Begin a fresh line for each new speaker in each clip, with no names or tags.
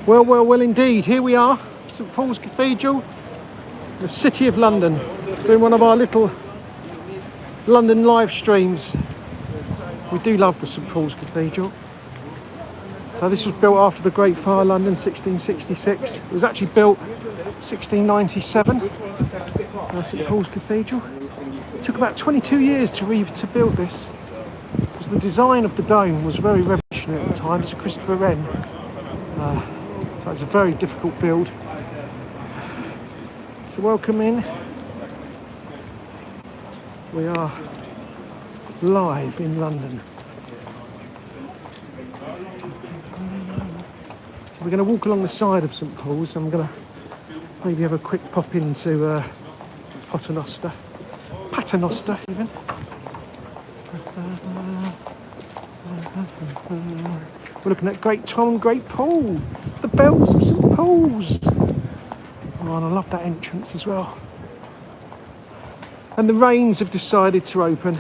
Well, well, well indeed. Here we are, St Paul's Cathedral, the City of London, doing one of our little London live streams. We do love the St Paul's Cathedral. So this was built after the Great Fire of London, 1666. It was actually built 1697, St Paul's Cathedral. It took about 22 years to build this, because the design of the dome was very revolutionary at the time, Sir Christopher Wren. So it's a very difficult build. So welcome in. We are live in London. So we're going to walk along the side of St Paul's. I'm going to maybe have a quick pop into Paternoster even. We're looking at Great Tom and Great Paul, the bells of St Paul's. Oh, and I love that entrance as well. And the rains have decided to open.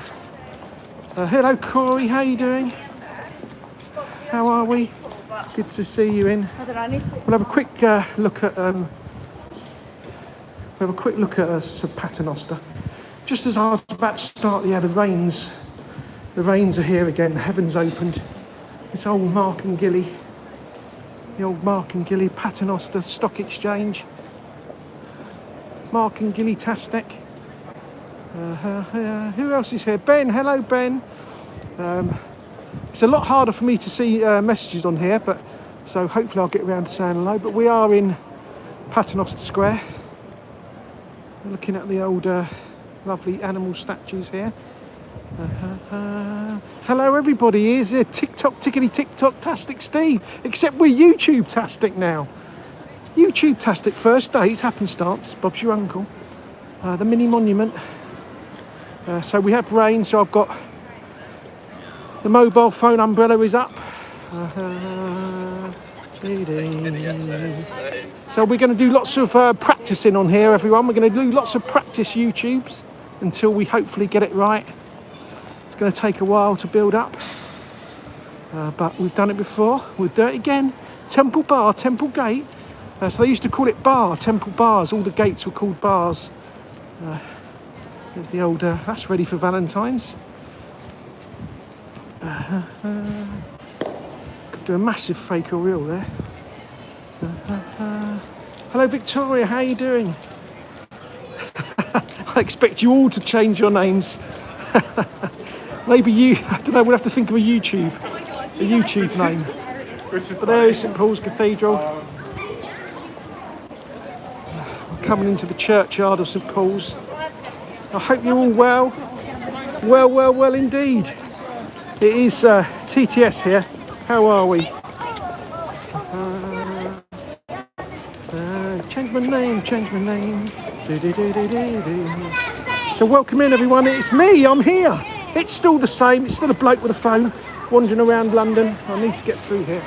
Hello Corey, how are you doing? How are we? Good to see you in. We'll have a quick look at St Paternoster. Just as I was about to start, the rains are here again. The heavens opened. This old Mark and Gilly, the old Mark and Gilly Paternoster Stock Exchange. Mark and Gilly Tastic. Who else is here? Ben, hello Ben. It's a lot harder for me to see messages on here, but so hopefully I'll get around to saying hello. But we are in Paternoster Square. We're looking at the old lovely animal statues here. Hello everybody, here's TikTok tickety TikTok tastic Steve, except we're YouTube tastic now. YouTube tastic, first days, happenstance, Bob's your uncle. The mini monument. So we have rain, so I've got the mobile phone umbrella is up. So we're going to do lots of practicing on here, everyone. We're going to do lots of practice YouTubes until we hopefully get it right. It's going to take a while to build up, but we've done it before. We'll do it again. Temple Bar, Temple Gate. So they used to call it Bar, Temple Bars. All the gates were called bars. There's the old, that's ready for Valentine's. Could do a massive fake or real there. Hello Victoria, how are you doing? I expect you all to change your names. Maybe you, I don't know, we'll have to think of a YouTube name. But there is St Paul's Cathedral. We're coming into the churchyard of St Paul's. I hope you're all well. Well indeed. It is TTS here. How are we? Change my name. So welcome in everyone, it's me, I'm here. It's still the same, it's still a bloke with a phone wandering around London. I need to get through here.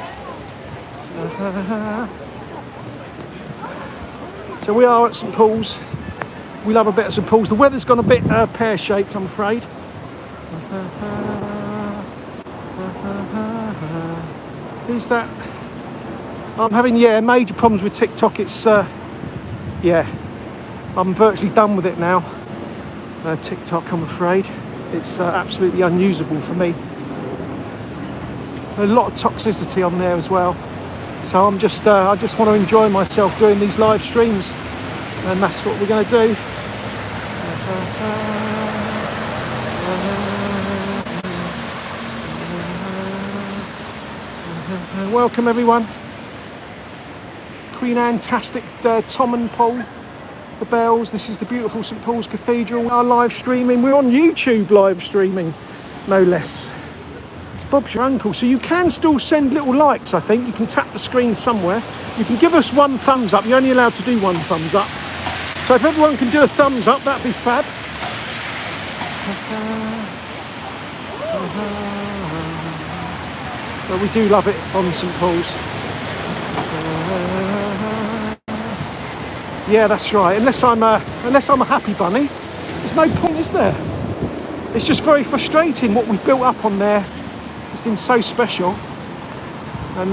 So we are at St Paul's. We love a bit of St Paul's. The weather's gone a bit pear-shaped, I'm afraid. Who's that? I'm having, major problems with TikTok. It's, I'm virtually done with it now. TikTok, I'm afraid. It's absolutely unusable for me. A lot of toxicity on there as well. So I just want to enjoy myself doing these live streams, and that's what we're going to do. Welcome everyone. Queen Anne-tastic, Tom and Paul, the bells. This is the beautiful St Paul's Cathedral. We are live streaming. We're on YouTube live streaming, no less. Bob's your uncle. So you can still send little likes, I think. You can tap the screen somewhere. You can give us one thumbs up. You're only allowed to do one thumbs up. So if everyone can do a thumbs up, that'd be fab. But we do love it on St Paul's. Yeah, that's right. Unless I'm a happy bunny, there's no point, is there? It's just very frustrating what we've built up on there. It's been so special, and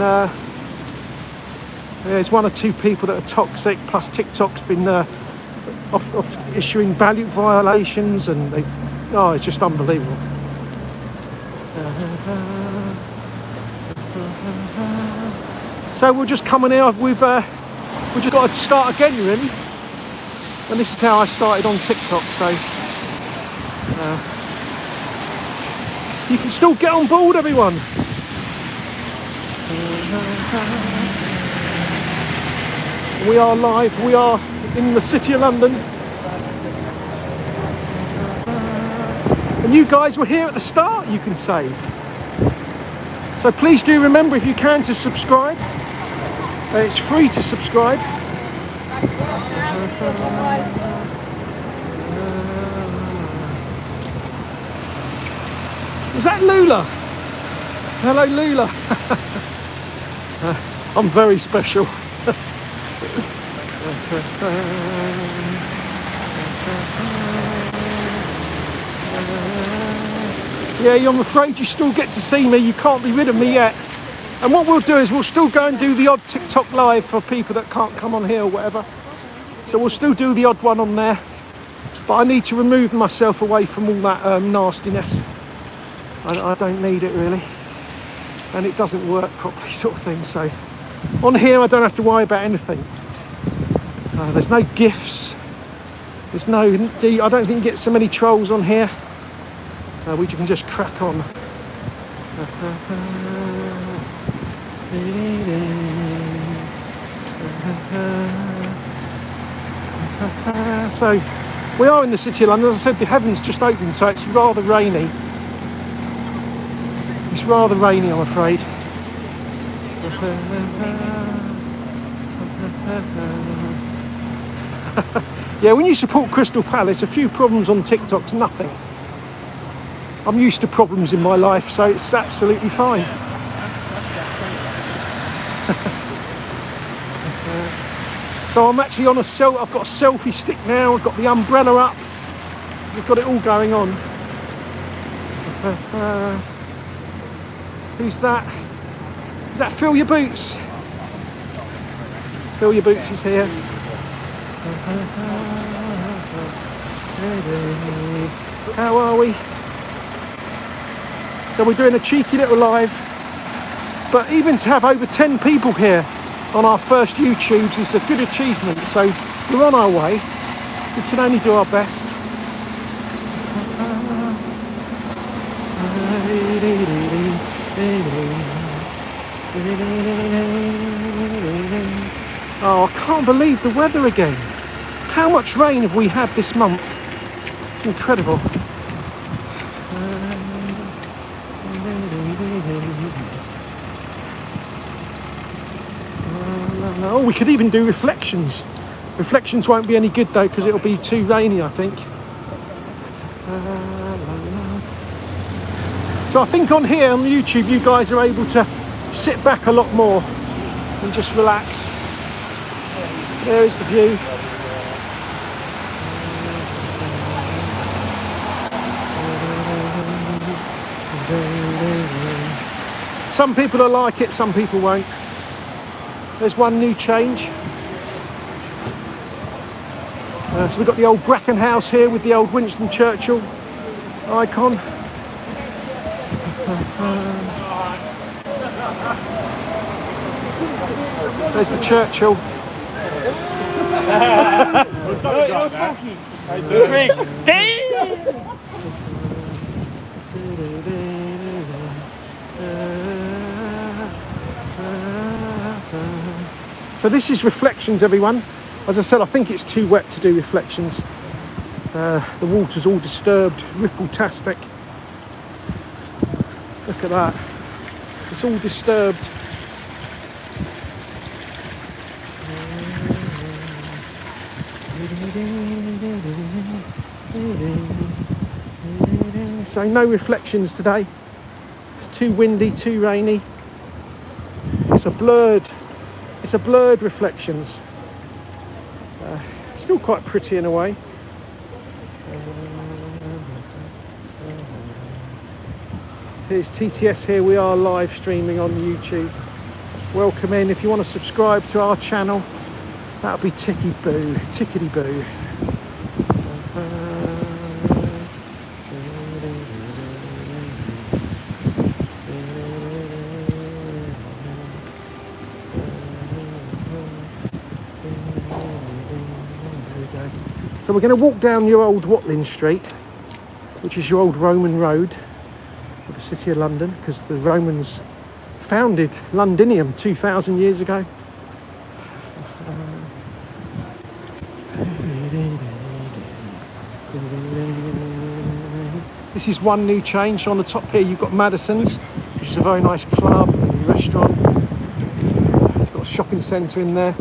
There's one or two people that are toxic, plus TikTok's been off issuing value violations, and it's just unbelievable. So we'll just come in here. We've just got to start again, really. And this is how I started on TikTok. So you can still get on board, everyone. We are live. We are in the City of London. And you guys were here at the start, you can say. So please do remember, if you can, to subscribe. It's free to subscribe. Is that Lula? Hello, Lula. I'm very special. Yeah, I'm afraid you still get to see me. You can't be rid of me yet. And what we'll do is we'll still go and do the odd TikTok live for people that can't come on here or whatever. So we'll still do the odd one on there. But I need to remove myself away from all that nastiness. I don't need it really. And it doesn't work properly, sort of thing. So on here I don't have to worry about anything. There's no gifs. There's no, I don't think you get so many trolls on here. We can just crack on. So we are in the City of London. As I said, the heavens just opened, so it's rather rainy. It's rather rainy, I'm afraid. Yeah, when you support Crystal Palace, a few problems on TikTok's nothing. I'm used to problems in my life, so it's absolutely fine. So I'm actually on I've got a selfie stick now, I've got the umbrella up, we've got it all going on. Who's that? Is that Fill Your Boots? Fill Your Boots is here. How are we? So we're doing a cheeky little live, but even to have over 10 people here on our first YouTubes is a good achievement, so we're on our way. We can only do our best. Oh, I can't believe the weather again. How much rain have we had this month? It's incredible. Oh, we could even do reflections. Reflections won't be any good though, because it'll be too rainy, I think. So I think on here on YouTube you guys are able to sit back a lot more and just relax. There is the view. Some people will like it, some people won't. There's one new change. So we've got the old Bracken House here with the old Winston Churchill icon. There's the Churchill. So this is reflections, everyone. As I said, I think it's too wet to do reflections. The water's all disturbed, ripple-tastic. Look at that. It's all disturbed. So no reflections today. It's too windy, too rainy. It's a blurred reflections. Still quite pretty in a way. Here's TTS here. We are live streaming on YouTube. welcome in. If you want to subscribe to our channel, that'll be tickety boo. So we're going to walk down your old Watling Street, which is your old Roman road of the City of London, because the Romans founded Londinium 2,000 years ago. This is one new change. So on the top here you've got Madison's, which is a very nice club and restaurant. You've got a shopping centre in there.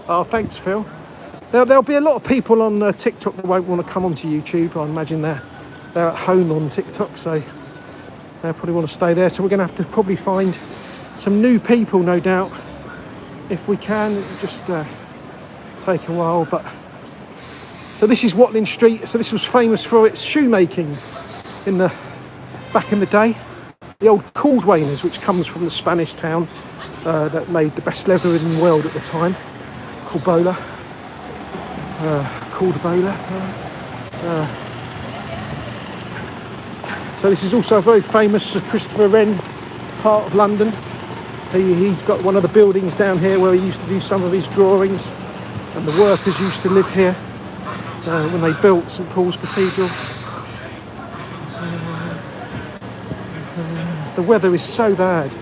Oh, thanks, Phil. There'll be a lot of people on TikTok that won't want to come onto YouTube. I imagine they're at home on TikTok, so they'll probably want to stay there. So we're going to have to probably find some new people, no doubt, if we can. It'll just take a while. But so this is Watling Street. So this was famous for its shoemaking back in the day. The old Cordwainers, which comes from the Spanish town that made the best leather in the world at the time, Cordbola. So this is also a very famous Christopher Wren part of London. He's got one of the buildings down here where he used to do some of his drawings, and the workers used to live here when they built St Paul's Cathedral. The weather is so bad.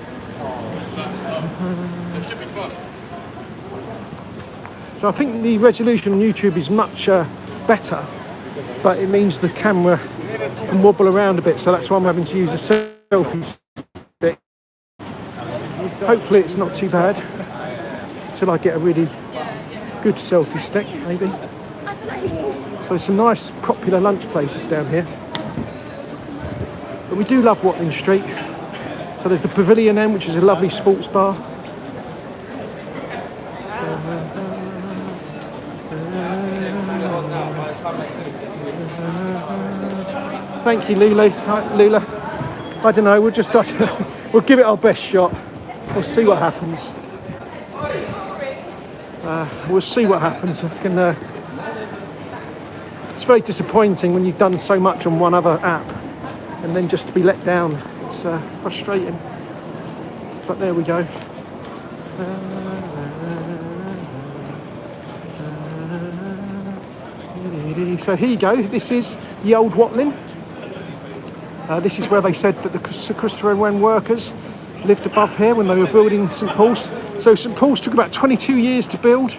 So I think the resolution on YouTube is much better, but it means the camera can wobble around a bit, so that's why I'm having to use a selfie stick. Hopefully it's not too bad until I get a really good selfie stick, maybe. So there's some nice popular lunch places down here, but we do love Watling Street. So there's the Pavilion End, which is a lovely sports bar. Thank you, Lulu. Lula. I don't know. We'll just we'll give it our best shot. We'll see what happens. We'll see what happens. It's very disappointing when you've done so much on one other app, and then just to be let down. It's frustrating. But there we go. So here you go. This is the old Watling. This is where they said that the Christopher Wren workers lived above here when they were building St Paul's. So St Paul's took about 22 years to build.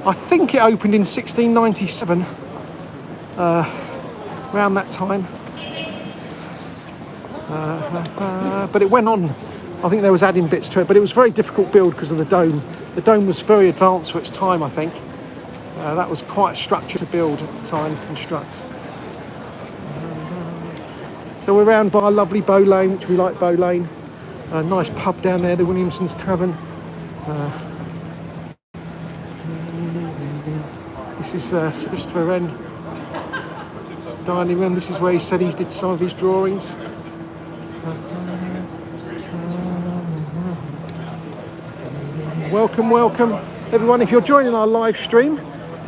I think it opened in 1697, around that time. But it went on. I think there was adding bits to it, but it was a very difficult build because of the dome. The dome was very advanced for its time, I think. That was quite a structure to build at the time, construct. So we're around by a lovely Bow Lane, which we like Bow Lane. A nice pub down there, the Williamson's Tavern. This is Christopher Wren dining room. This is where he said he did some of his drawings. Welcome everyone. If you're joining our live stream,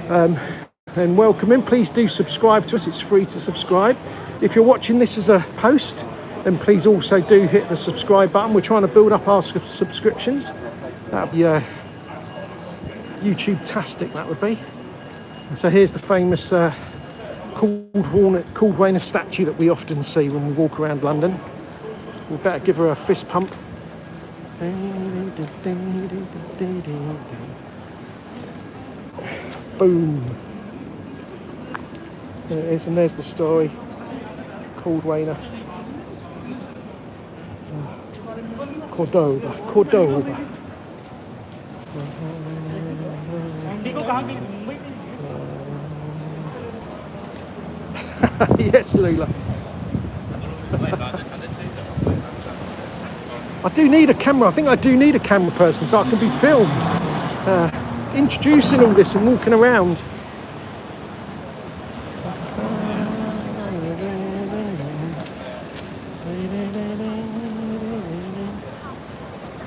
then welcome in. Please do subscribe to us. It's free to subscribe. If you're watching this as a post, then please also do hit the subscribe button. We're trying to build up our subscriptions. That would be YouTube-tastic, that would be. And so here's the famous Cordwainer statue that we often see when we walk around London. We better give her a fist pump. Boom. There it is, and there's the story. Cordwainer. Cordova. Yes, Lula. I do need a camera. I think I do need a camera person so I can be filmed. Introducing all this and walking around.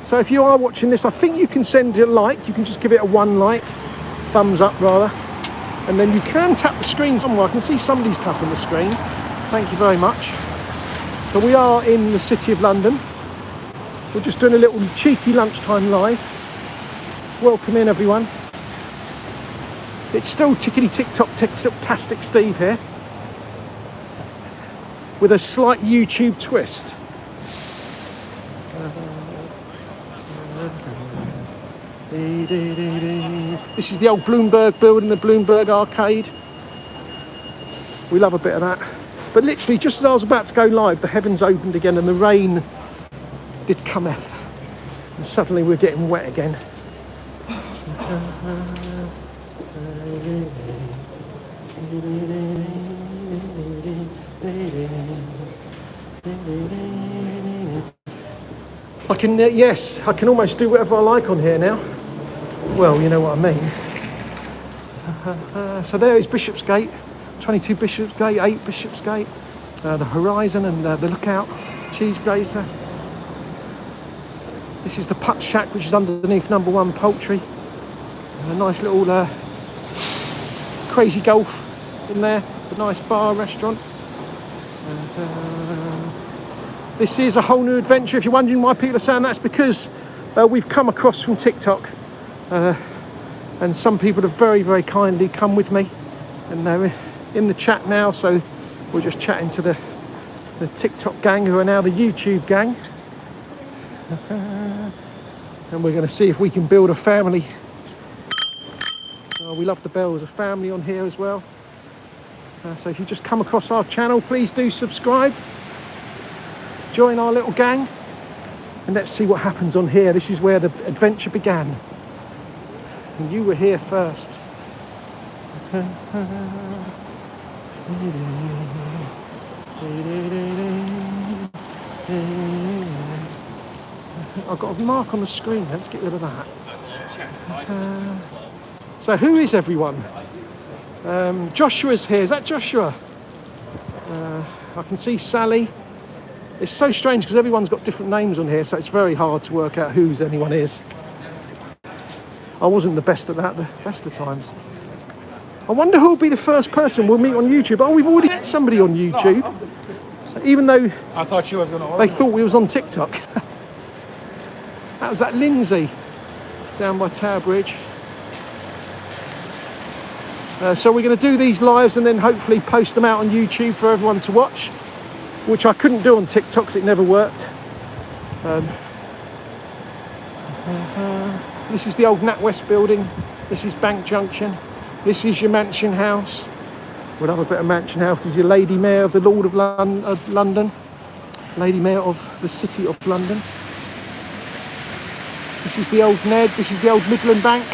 So if you are watching this, I think you can send a like. You can just give it a 1 like, thumbs up rather. And then you can tap the screen somewhere. I can see somebody's tapping the screen. Thank you very much. So we are in the City of London. We're just doing a little cheeky lunchtime live. Welcome in, everyone. It's still tickety-tick-tock-tastic Steve here, with a slight YouTube twist. This is the old Bloomberg building, the Bloomberg Arcade. We love a bit of that. But literally, just as I was about to go live, the heavens opened again and the rain did cometh. And suddenly we're getting wet again. I can, yes, I can almost do whatever I like on here now. Well, you know what I mean. So there is Bishopsgate, 22 Bishopsgate, 8 Bishopsgate, the horizon and the lookout, cheese grater. This is the Putt Shack, which is underneath number 1 Poultry. A nice little crazy golf in there, a nice bar restaurant. This is a whole new adventure. If you're wondering why people are saying that's because we've come across from TikTok. And some people have very, very kindly come with me, and they're in the chat now, so we're just chatting to the TikTok gang, who are now the YouTube gang. And we're going to see if we can build a family. We love the bells, a family on here as well. So if you just come across our channel, please do subscribe. Join our little gang, and let's see what happens on here. This is where the adventure began. And you were here first. I've got a mark on the screen. Let's get rid of that. So who is everyone? Joshua's here. Is that Joshua? I can see Sally. It's so strange because everyone's got different names on here, so it's very hard to work out who anyone is. I wasn't the best at that the best of times. I wonder who will be the first person we'll meet on YouTube. Oh, we've already met somebody on YouTube, even though
I thought she was going to.
They thought we was on TikTok. That was that Lindsay down by Tower Bridge. So we're going to do these lives and then hopefully post them out on YouTube for everyone to watch, which I couldn't do on TikTok because it never worked. This is the old NatWest building. This is Bank Junction. This is your Mansion House. We'll have a bit of Mansion House. This is your Lady Mayor of the Lord of London. Lady Mayor of the City of London. This is the old Ned. This is the old Midland Bank.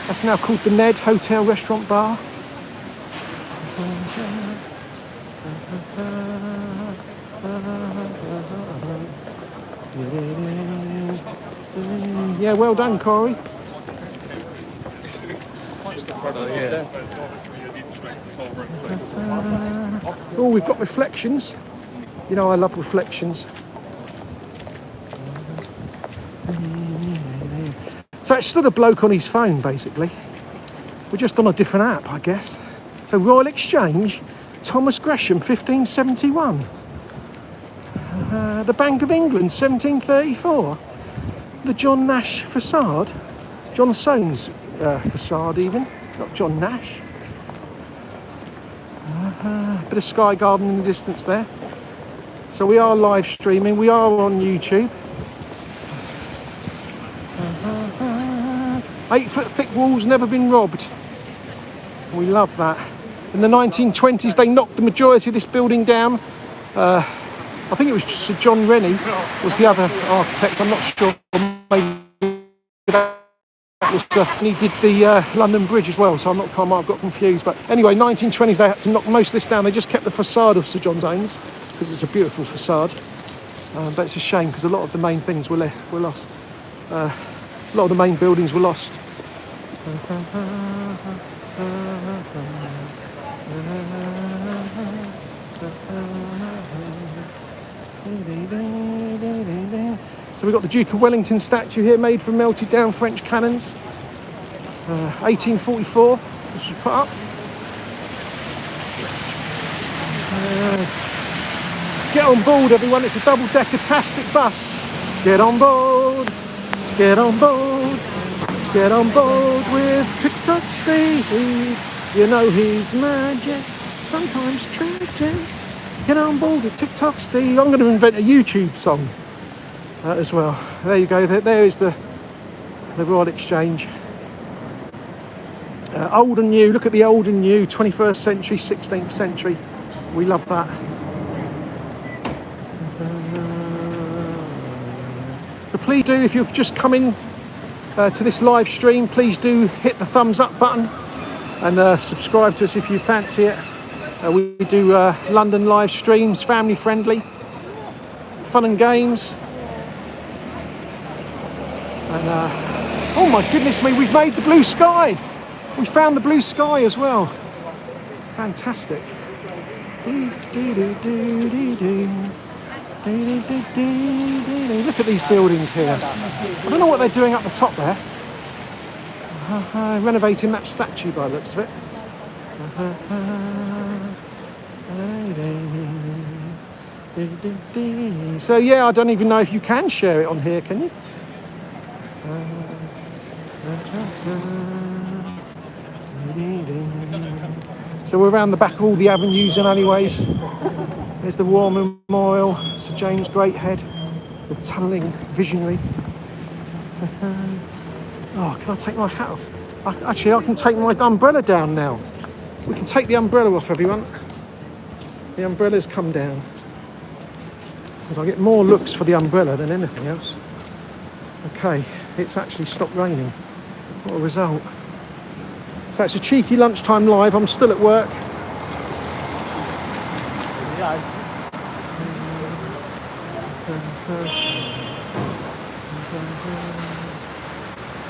That's now called the Ned Hotel Restaurant Bar. Yeah, well done, Corey. Oh, we've got reflections. You know, I love reflections. So it's still a bloke on his phone, basically. We're just on a different app, I guess. So Royal Exchange, Thomas Gresham, 1571. The Bank of England, 1734. The John Nash facade. John Soane's facade, even. Not John Nash. Bit of Sky Garden in the distance there. So we are live streaming. We are on YouTube. 8-foot thick walls, never been robbed. We love that. In the 1920s, they knocked the majority of this building down. I think it was Sir John Rennie was the other architect. I'm not sure. Maybe that was he did the London Bridge as well. So I might have got confused. But anyway, 1920s, they had to knock most of this down. They just kept the facade of Sir John Soane's because it's a beautiful facade. But it's a shame because a lot of the main things were lost. A lot of the main buildings were lost. So we've got the Duke of Wellington statue here, made from melted down French cannons. 1844, this was put up. Get on board, everyone, it's a double-decker tastic bus. Get on board, get on board, get on board with TikTok Steve. You know he's magic, sometimes tragic. Get on board with TikTok Steve. I'm going to invent a YouTube song as well. There you go, there is the Royal Exchange. Old and new, look at the old and new, 21st century, 16th century. We love that. So please do, if you've just come in to this live stream, please do hit the thumbs up button and subscribe to us if you fancy it. We do London live streams, family friendly, fun and games. And oh my goodness me, we've made the blue sky. We found the blue sky as well. Fantastic. Look at these buildings here. I don't know what they're doing up the top there. Renovating that statue by the looks of it. So yeah, I don't even know if you can share it on here, can you? So we're around the back of all the avenues and alleyways. There's the War Memorial, Sir James Greathead, the tunnelling visionary. Oh, can I take my hat off? Actually, I can take my umbrella down now. We can take the umbrella off, everyone. The umbrella's come down. Because I get more looks for the umbrella than anything else. Okay, it's actually stopped raining. What a result. So it's a cheeky lunchtime live. I'm still at work.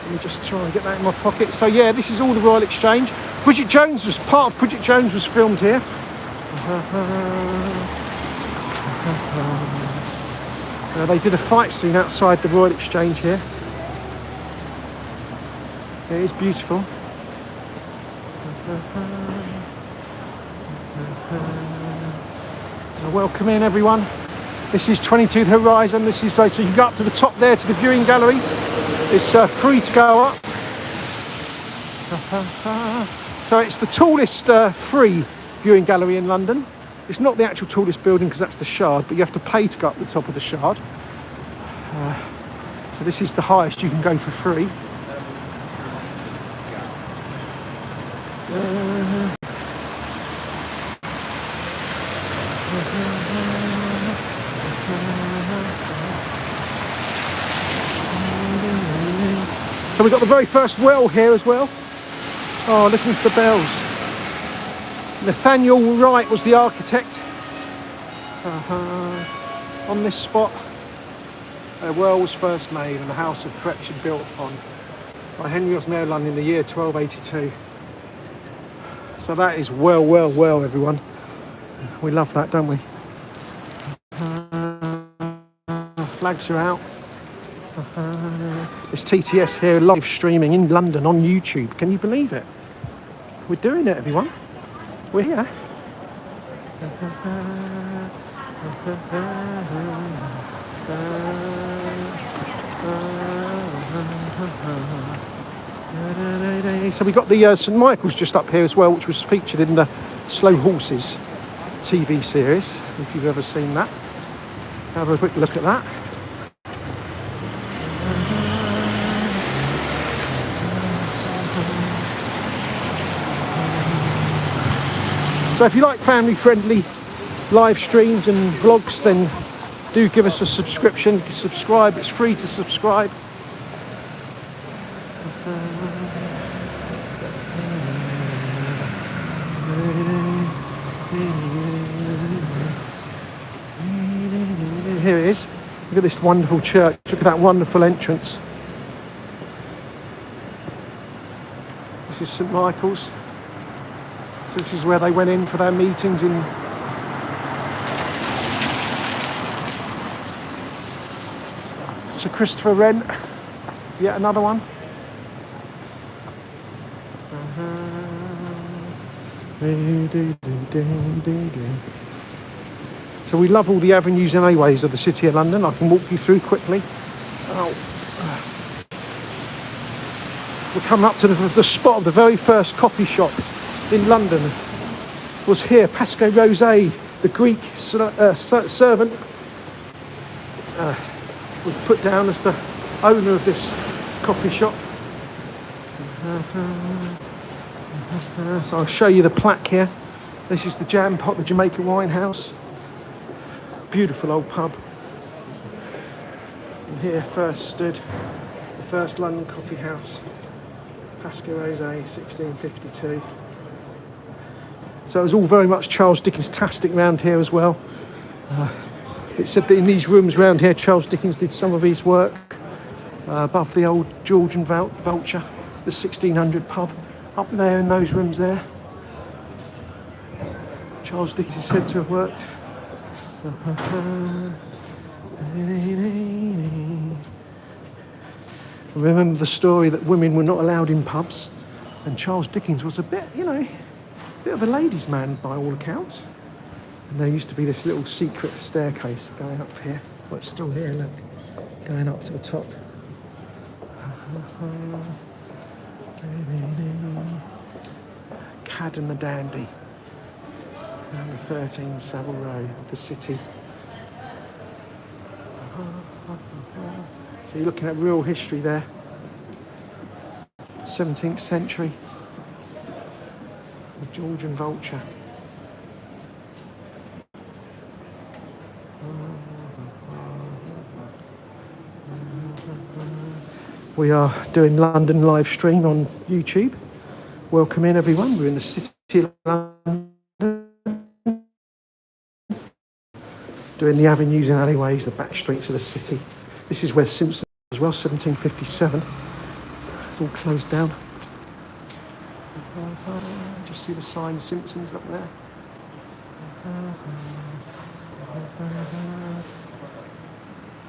Let me just try and get that in my pocket. So yeah, this is all the Royal Exchange. Bridget Jones was part of Bridget Jones was filmed here. They did a fight scene outside the Royal Exchange here. It is beautiful. Welcome in, everyone. This is 22th Horizon. This is so you can go up to the top there to the viewing gallery. It's free to go up. So it's the tallest free viewing gallery in London. It's not the actual tallest building because that's the Shard, but you have to pay to go up the top of the Shard. So this is the highest you can go for free. So we've got the very first well here as well. Oh, listen to the bells. Nathaniel Wright was the architect. On this spot, a well was first made and a house of correction built upon by Henry Osmerlan in the year 1282. So that is well, everyone. We love that, don't we? Flags are out. It's TTS here live streaming in London on YouTube. Can you believe it? We're doing it, everyone. We're here. So we got the St Michael's just up here as well, which was featured in the Slow Horses TV series, if you've ever seen that. Have a quick look at that. So if you like family-friendly live streams and vlogs, then do give us a subscription. Subscribe, it's free to subscribe. Here it is. Look at this wonderful church. Look at that wonderful entrance. This is St Michael's. So this is where they went in for their meetings in Sir Christopher Wren, yet another one. So we love all the avenues and alleyways of the City of London. I can walk you through quickly. Oh. We're coming up to the spot of the very first coffee shop in London. Was here, Pasco Rosé, the Greek servant, was put down as the owner of this coffee shop. So I'll show you the plaque here. This is the Jam Pot, the Jamaica Wine House. Beautiful old pub. And here first stood the first London coffee house. Pasco Rosé, 1652. So it was all very much Charles Dickens-tastic round here as well. It said that in these rooms round here, Charles Dickens did some of his work above the old Georgian Vulture, the 1600 pub. Up there in those rooms there, Charles Dickens is said to have worked. Remember the story that women were not allowed in pubs, and Charles Dickens was a bit, a bit of a ladies' man by all accounts. And there used to be this little secret staircase going up here. Well, it's still here, look, going up to the top. Cad and the Dandy, number 13 Savile Row, the City. So you're looking at real history there. 17th century, the Georgian Vulture. We are doing London live stream on YouTube. Welcome in everyone. We're in the City of London. Doing the avenues and alleyways, the back streets of the city. This is where Simpsons as well, 1757. It's all closed down. Just see the sign Simpsons up there.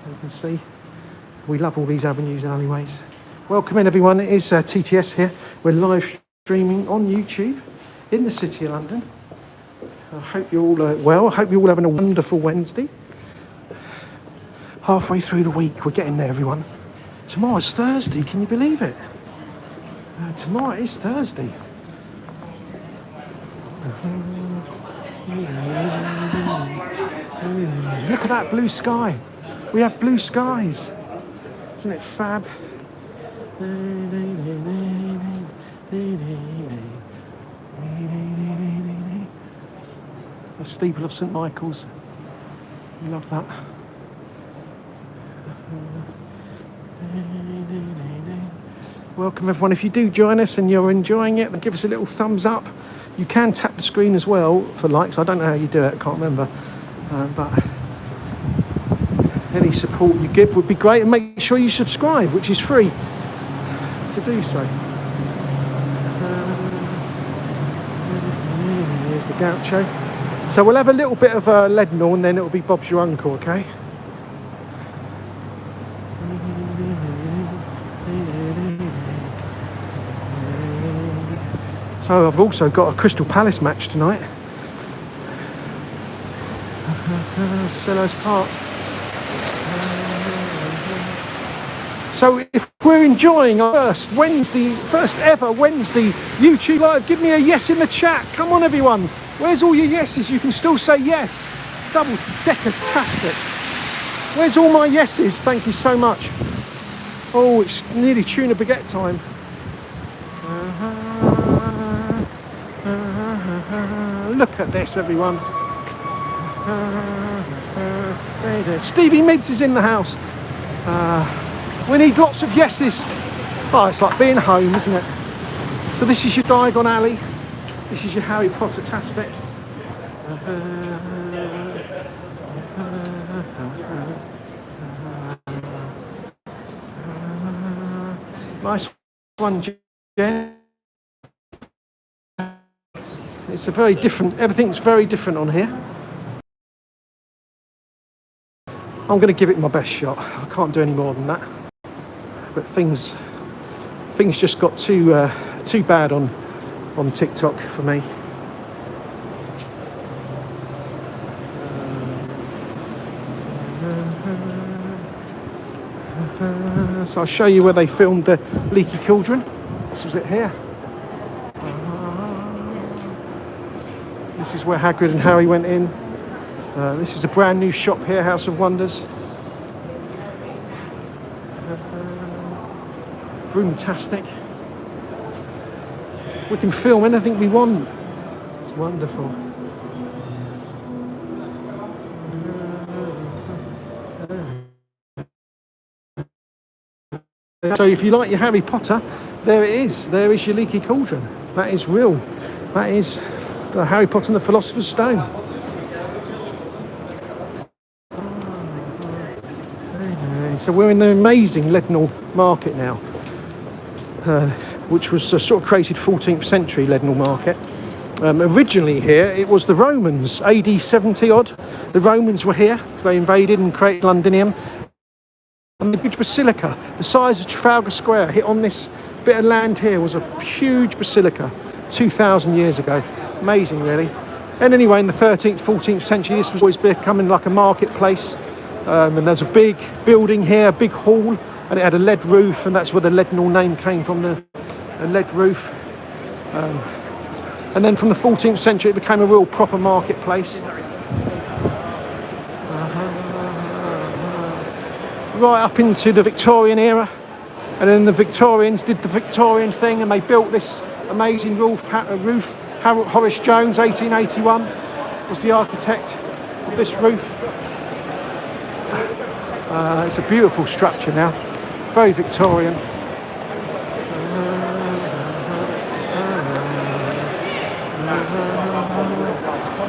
So you can see. We love all these avenues and alleyways. Welcome in everyone, it is TTS here. We're live streaming on YouTube in the City of London. I hope you're all well. I hope you're all having a wonderful Wednesday. Halfway through the week, we're getting there everyone. Tomorrow's Thursday, can you believe it? Tomorrow is Thursday. Look at that blue sky. We have blue skies. Isn't it fab? The steeple of St Michael's. We love that. Welcome everyone. If you do join us and you're enjoying it, then give us a little thumbs up. You can tap the screen as well for likes. I don't know how you do it, I can't remember. But any support you give would be great, and make sure you subscribe, which is free to do so. Here's the Gaucho. So we'll have a little bit of Leadenhall and then it'll be Bob's Your Uncle, okay? So I've also got a Crystal Palace match tonight. Sellers Park. So if we're enjoying our first ever Wednesday YouTube live, give me a yes in the chat. Come on everyone. Where's all your yeses? You can still say yes. Double decker-tastic. Where's all my yeses? Thank you so much. Oh, it's nearly tuna baguette time. Look at this, everyone. There it is. Stevie Mids is in the house. We need lots of yeses. Oh, it's like being home, isn't it? So this is your Diagon Alley. This is your Harry Potter-tastic. Nice one, Jen. It's a very different, everything's very different on here. I'm going to give it my best shot. I can't do any more than that. But things just got too bad on TikTok for me. So I'll show you where they filmed the Leaky Cauldron. This was it here. This is where Hagrid and Harry went in. This is a brand new shop here, House of Wonders. Roomtastic. We can film anything we want. It's wonderful. So if you like your Harry Potter, there it is. There is your Leaky Cauldron. That is real. That is the Harry Potter and the Philosopher's Stone. So we're in the amazing Leadenhall Market now, which was sort of created 14th century Leadenhall Market. Originally here it was the Romans, AD 70 odd. The Romans were here because they invaded and created Londinium. And the huge basilica, the size of Trafalgar Square, hit on this bit of land here, was a huge basilica 2,000 years ago. Amazing, really. And anyway, in the 13th, 14th century, this was always becoming like a marketplace. And there's a big building here, a big hall, and it had a lead roof, and that's where the Leadenhall name came from, the lead roof. And then from the 14th century, it became a real proper marketplace. Right up into the Victorian era, and then the Victorians did the Victorian thing, and they built this amazing roof. Horace Jones, 1881, was the architect of this roof. It's a beautiful structure now, very Victorian.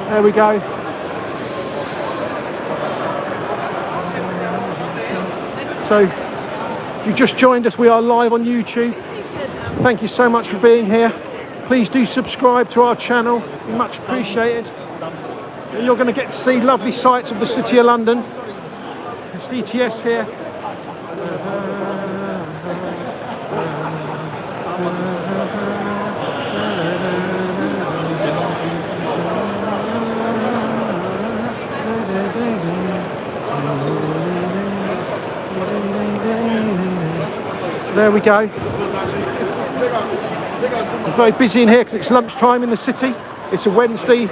There we go. So, if you just joined us, we are live on YouTube. Thank you so much for being here. Please do subscribe to our channel, we much appreciated. And you're going to get to see lovely sights of the City of London. It's TTS here. There we go. It's very busy in here because it's lunchtime in the city. It's a Wednesday.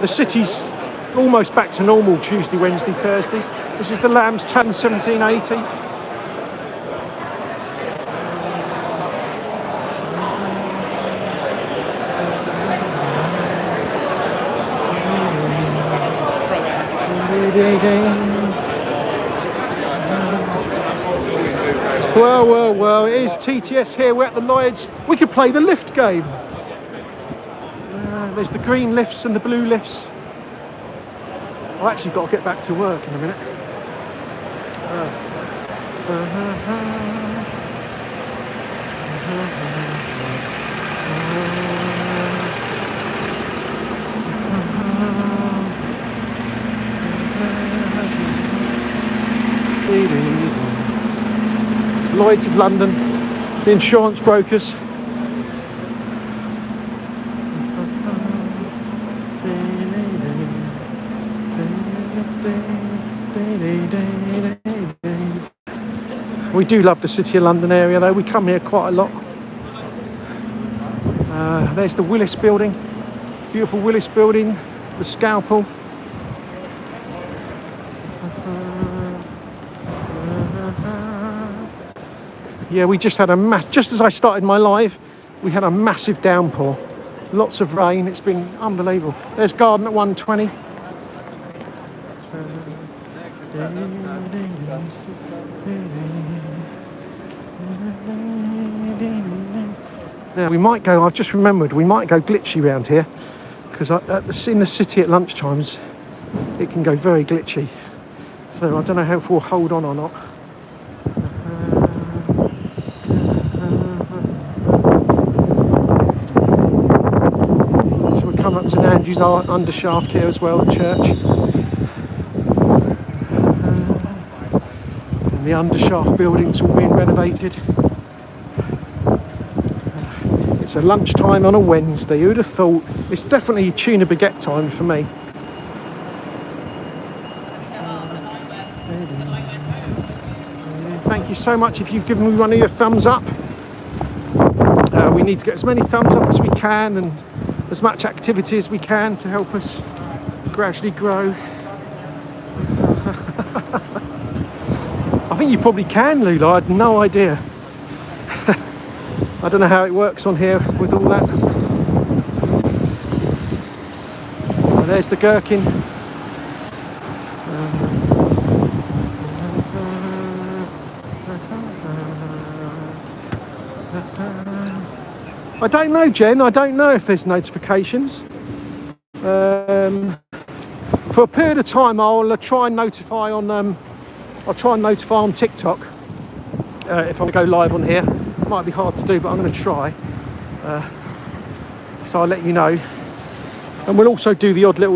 The city's almost back to normal Tuesday, Wednesday, Thursdays. This is the Lamb's Tun 1780. Well, it is TTS here. We're at the Lloyds. We could play the lift game. There's the green lifts and the blue lifts. I've actually got to get back to work in a minute. Lloyds of London, the insurance brokers. We do love the City of London area though, we come here quite a lot. There's the Willis building, beautiful Willis building, the Scalpel. Yeah, we just had just as I started my live, we had a massive downpour. Lots of rain, it's been unbelievable. There's Garden at 120. Now we might go, I've just remembered, we might go glitchy around here because in the city at lunchtimes it can go very glitchy. So I don't know if we'll hold on or not. So we'll come up to Andrew's undershaft here as well, the church. And the undershaft building's all being renovated. It's a lunchtime on a Wednesday. Who'd have thought? It's definitely tuna baguette time for me. Thank you so much if you've given me one of your thumbs up. We need to get as many thumbs up as we can and as much activity as we can to help us gradually grow. I think you probably can, Lula. I had no idea. I don't know how it works on here with all that. Oh, there's the gherkin. I don't know, Jen. I don't know if there's notifications. For a period of time, I'll try and notify on. I'll try and notify on TikTok if I go live on here. Might be hard to do, but I'm going to try. So I'll let you know, and we'll also do the odd little